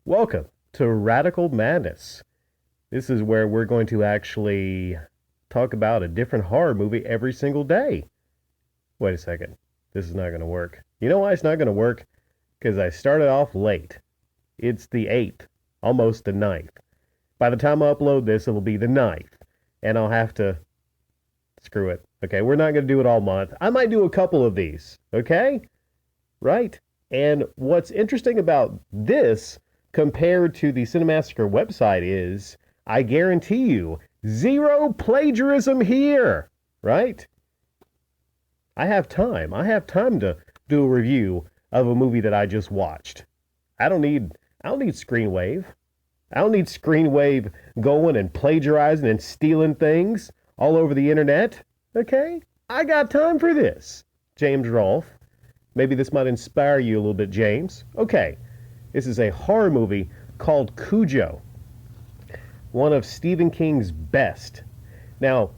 Welcome to Radical Madness. This is where we're going to actually talk about a different horror movie every single day. Wait a second. This is not going to work. You know why it's not going to work? Because I started off late. It's the 8th, almost the ninth. By the time I upload this, it'll be the ninth. And I'll have to screw it. Okay, we're not going to do it all month. I might do a couple of these. Okay? Right? And what's interesting about this compared to the Cinemassacre website is, I guarantee you, zero plagiarism here, right? I have time. I have time to do a review of a movie that I just watched. I don't need Screenwave. I don't need Screenwave going and plagiarizing and stealing things all over the internet. Okay? I got time for this. James Rolfe. Maybe this might inspire you a little bit, James. Okay. This is a horror movie called Cujo, one of Stephen King's best. Now,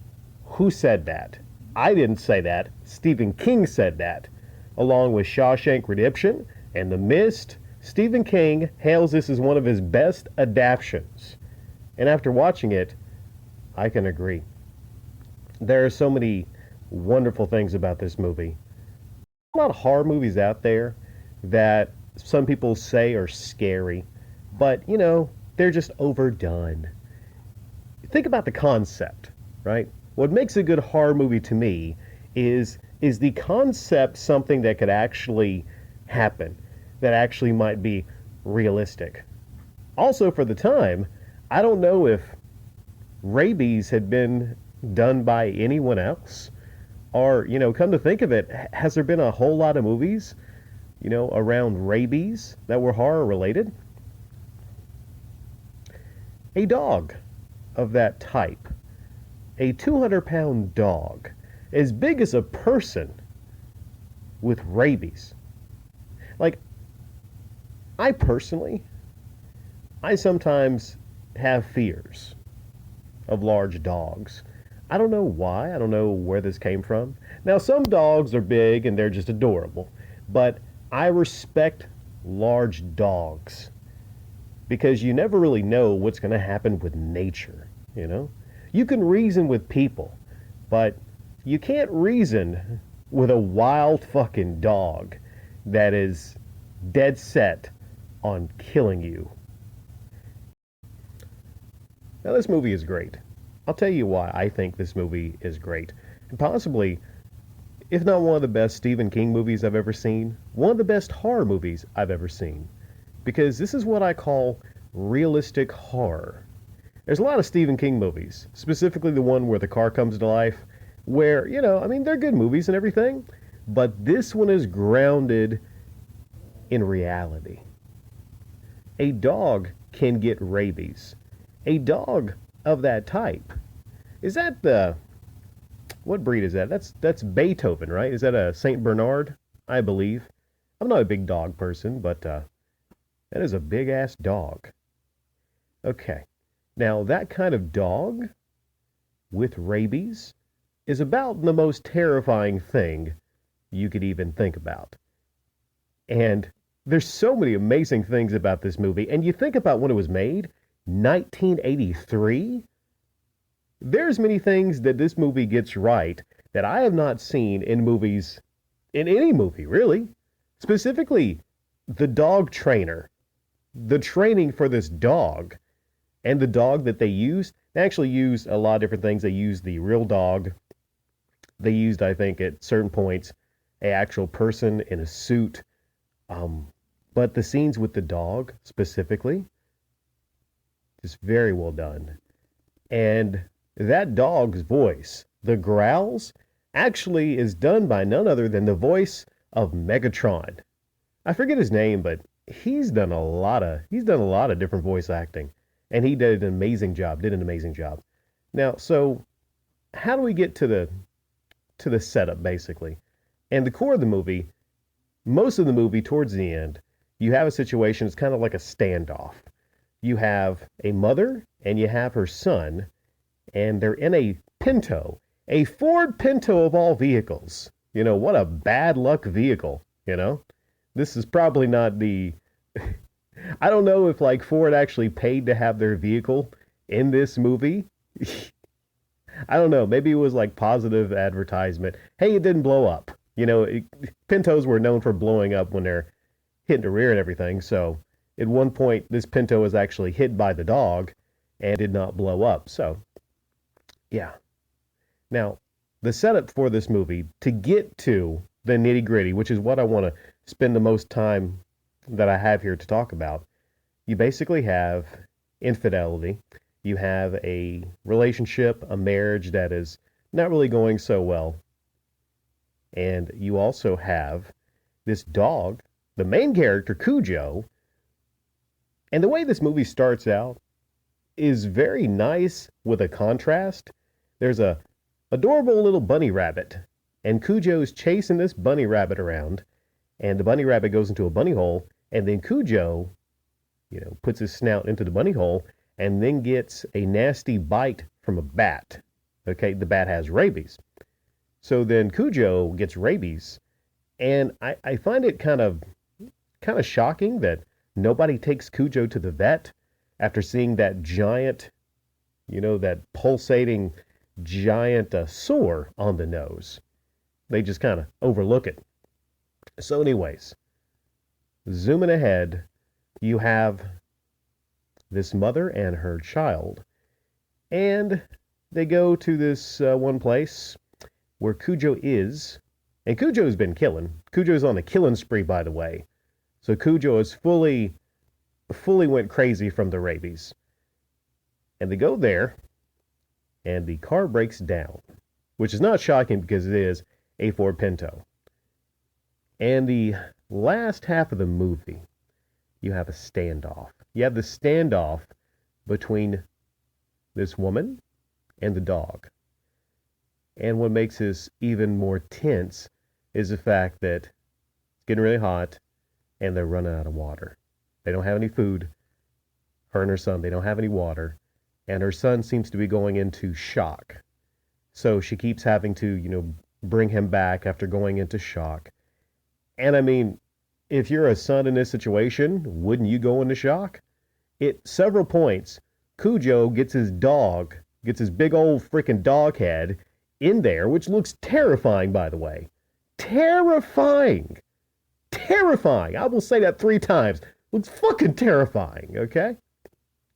who said that? I didn't say that. Stephen King said that. Along with Shawshank Redemption and The Mist, Stephen King hails this as one of his best adaptations. And after watching it, I can agree. There are so many wonderful things about this movie. A lot of horror movies out there that some people say are scary, but they're just overdone. Think about the concept, right? What makes a good horror movie to me is the concept something that could actually happen, that actually might be realistic. Also, for the time, I don't know if rabies had been done by anyone else, or come to think of it, has there been a whole lot of movies around rabies that were horror related? A dog of that type, a 200-pound dog, as big as a person with rabies. Like, I personally, I sometimes have fears of large dogs. I don't know why. I don't know where this came from. Now, some dogs are big and they're just adorable, but I respect large dogs because you never really know what's going to happen with nature. You can reason with people, but you can't reason with a wild fucking dog that is dead set on killing you. Now, this movie is great. I'll tell you why I think this movie is great. And possibly, if not one of the best Stephen King movies I've ever seen, one of the best horror movies I've ever seen. Because this is what I call realistic horror. There's a lot of Stephen King movies, specifically the one where the car comes to life, where, they're good movies and everything, but this one is grounded in reality. A dog can get rabies. A dog of that type. Is that what breed is that? That's Beethoven, right? Is that a Saint Bernard? I believe. I'm not a big dog person, but that is a big ass dog. Okay. Now that kind of dog with rabies is about the most terrifying thing you could even think about. And there's so many amazing things about this movie. And you think about when it was made, 1983. There's many things that this movie gets right that I have not seen in movies, in any movie, really. Specifically, the dog trainer, the training for this dog, and the dog that they used. They actually used a lot of different things. They used the real dog. They used, I think, at certain points, an actual person in a suit. But the scenes with the dog, specifically, just very well done. And that dog's voice, the growls, actually is done by none other than the voice of Megatron. I forget his name, but he's done a lot of different voice acting, and he did an amazing job. Now, so how do we get to the setup basically? And the core of the movie, most of the movie towards the end, you have a situation, it's kind of like a standoff. You have a mother and you have her son, and they're in a Pinto, a Ford Pinto of all vehicles. What a bad luck vehicle. This is probably not the I don't know if like Ford actually paid to have their vehicle in this movie. I don't know. Maybe it was like positive advertisement. Hey, it didn't blow up. Pintos were known for blowing up when they're hitting the rear and everything. So at one point, this Pinto was actually hit by the dog and did not blow up. So, yeah. Now, the setup for this movie to get to the nitty gritty, which is what I want to spend the most time that I have here to talk about, you basically have infidelity. You have a relationship, a marriage that is not really going so well. And you also have this dog, the main character, Cujo. And the way this movie starts out is very nice with a contrast. There's a adorable little bunny rabbit, and Cujo's chasing this bunny rabbit around, and the bunny rabbit goes into a bunny hole, and then Cujo, puts his snout into the bunny hole, and then gets a nasty bite from a bat. Okay, the bat has rabies. So then Cujo gets rabies, and I find it kind of shocking that nobody takes Cujo to the vet after seeing that giant, that pulsating giant sore on the nose. They just kind of overlook it. So anyways, zooming ahead, you have this mother and her child, and they go to this one place where Cujo is, and Cujo's been killing. Cujo's on a killing spree, by the way. So Cujo is fully went crazy from the rabies. And they go there, and the car breaks down, which is not shocking because it is a Ford Pinto. And the last half of the movie, you have a standoff. You have the standoff between this woman and the dog. And what makes this even more tense is the fact that it's getting really hot and they're running out of water. They don't have any food. Her and her son, they don't have any water. And her son seems to be going into shock. So she keeps having to, bring him back after going into shock. And I mean, if you're a son in this situation, wouldn't you go into shock? At several points, Cujo gets his big old freaking dog head in there, which looks terrifying, by the way. Terrifying. Terrifying. I will say that 3 times. Looks fucking terrifying, okay?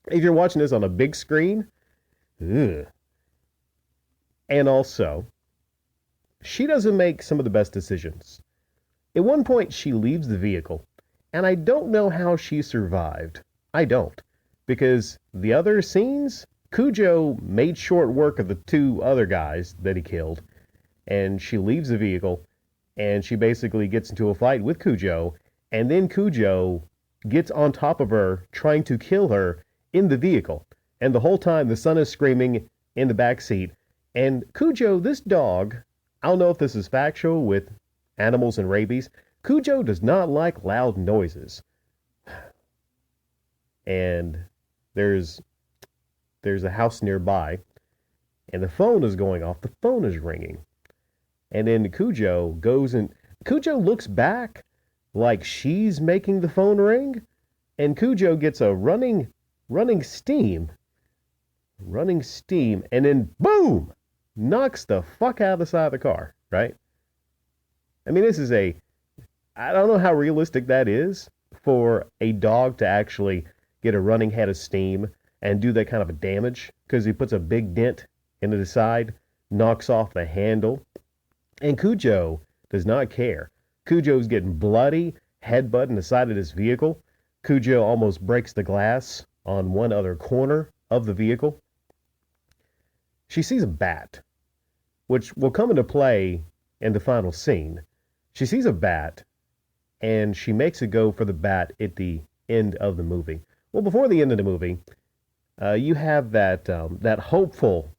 If you're watching this on a big screen, ugh. And also, she doesn't make some of the best decisions. At one point, she leaves the vehicle, and I don't know how she survived. I don't. Because the other scenes, Cujo made short work of the 2 other guys that he killed, and she leaves the vehicle, and she basically gets into a fight with Cujo, and then Cujo gets on top of her, trying to kill her in the vehicle. And the whole time, the son is screaming in the back seat. And Cujo, this dog, I don't know if this is factual with animals and rabies, Cujo does not like loud noises. And there's a house nearby, and the phone is going off. The phone is ringing. And then Cujo goes and Cujo looks back like she's making the phone ring, and Cujo gets a running steam, and then boom, knocks the fuck out of the side of the car, right? I mean, I don't know how realistic that is for a dog to actually get a running head of steam and do that kind of a damage, because he puts a big dent into the side, knocks off the handle, and Cujo does not care. Cujo's getting bloody, headbutting the side of this vehicle. Cujo almost breaks the glass on one other corner of the vehicle. She sees a bat, which will come into play in the final scene. She sees a bat, and she makes a go for the bat at the end of the movie. Well, before the end of the movie, you have that hopeful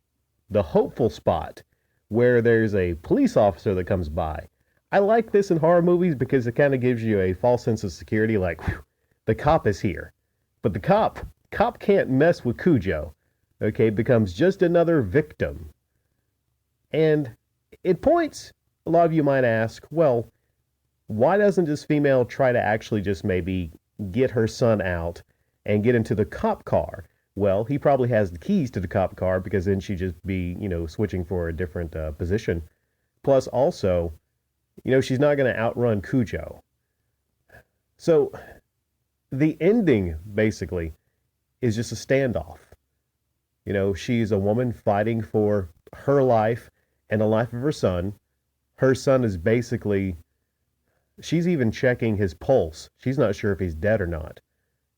spot where there's a police officer that comes by. I like this in horror movies because it kind of gives you a false sense of security, like, whew, the cop is here. But the cop can't mess with Cujo, okay? Becomes just another victim. And at points, a lot of you might ask, well, why doesn't this female try to actually just maybe get her son out and get into the cop car. Well, he probably has the keys to the cop car because then she'd just be, switching for a different position. Plus, also, she's not going to outrun Cujo. So the ending, basically, is just a standoff. She's a woman fighting for her life and the life of her son. Her son is basically, she's even checking his pulse. She's not sure if he's dead or not.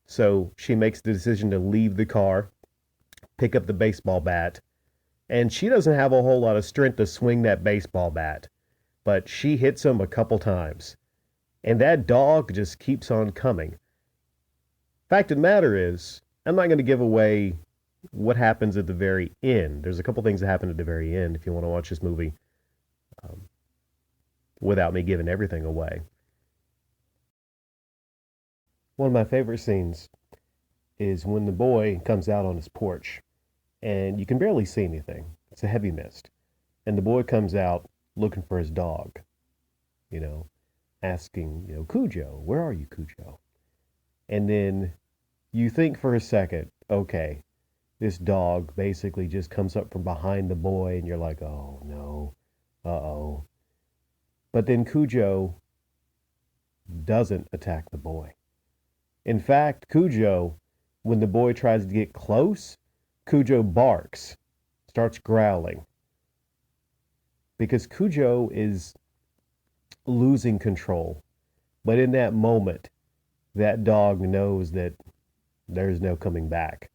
So she makes the decision to leave the car, pick up the baseball bat, and she doesn't have a whole lot of strength to swing that baseball bat, but she hits him a couple times. And that dog just keeps on coming. Fact of the matter is, I'm not going to give away what happens at the very end. There's a couple things that happen at the very end if you want to watch this movie um, without me giving everything away. One of my favorite scenes is when the boy comes out on his porch and you can barely see anything. It's a heavy mist. And the boy comes out looking for his dog, asking, Cujo, where are you, Cujo? And then you think for a second, okay, this dog basically just comes up from behind the boy and you're like, oh no, uh-oh. But then Cujo doesn't attack the boy. In fact, Cujo, when the boy tries to get close, Cujo barks, starts growling. Because Cujo is losing control. But in that moment, that dog knows that there's no coming back.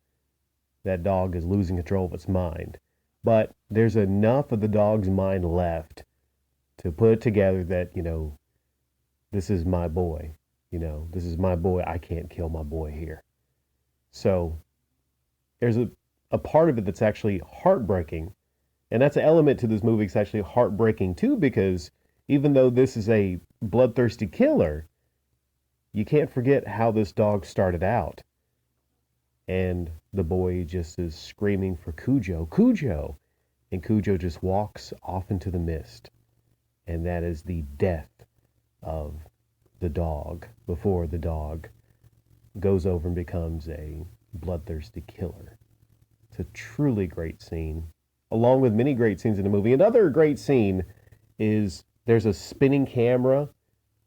That dog is losing control of its mind. But there's enough of the dog's mind left to put it together that, this is my boy. This is my boy. I can't kill my boy here. So there's a part of it that's actually heartbreaking. And that's an element to this movie that's actually heartbreaking too, because even though this is a bloodthirsty killer, you can't forget how this dog started out. And the boy just is screaming for Cujo, Cujo. And Cujo just walks off into the mist. And that is the death of the dog before the dog goes over and becomes a bloodthirsty killer. It's a truly great scene, along with many great scenes in the movie. Another great scene is there's a spinning camera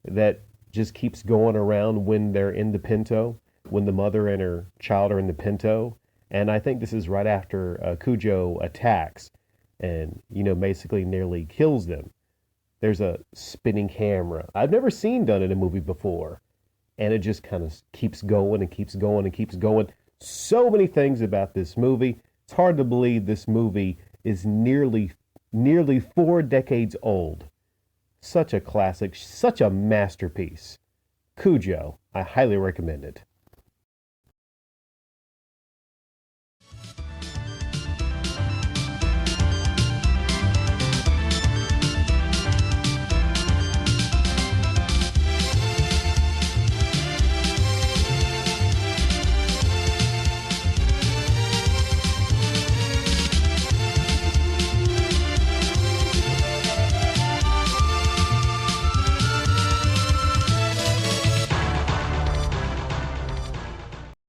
that just keeps going around when they're in the Pinto, when the mother and her child are in the Pinto. And I think this is right after Cujo attacks and, basically nearly kills them. There's a spinning camera I've never seen done in a movie before. And it just kind of keeps going and keeps going and keeps going. So many things about this movie. It's hard to believe this movie is nearly 4 decades old. Such a classic, such a masterpiece. Cujo, I highly recommend it.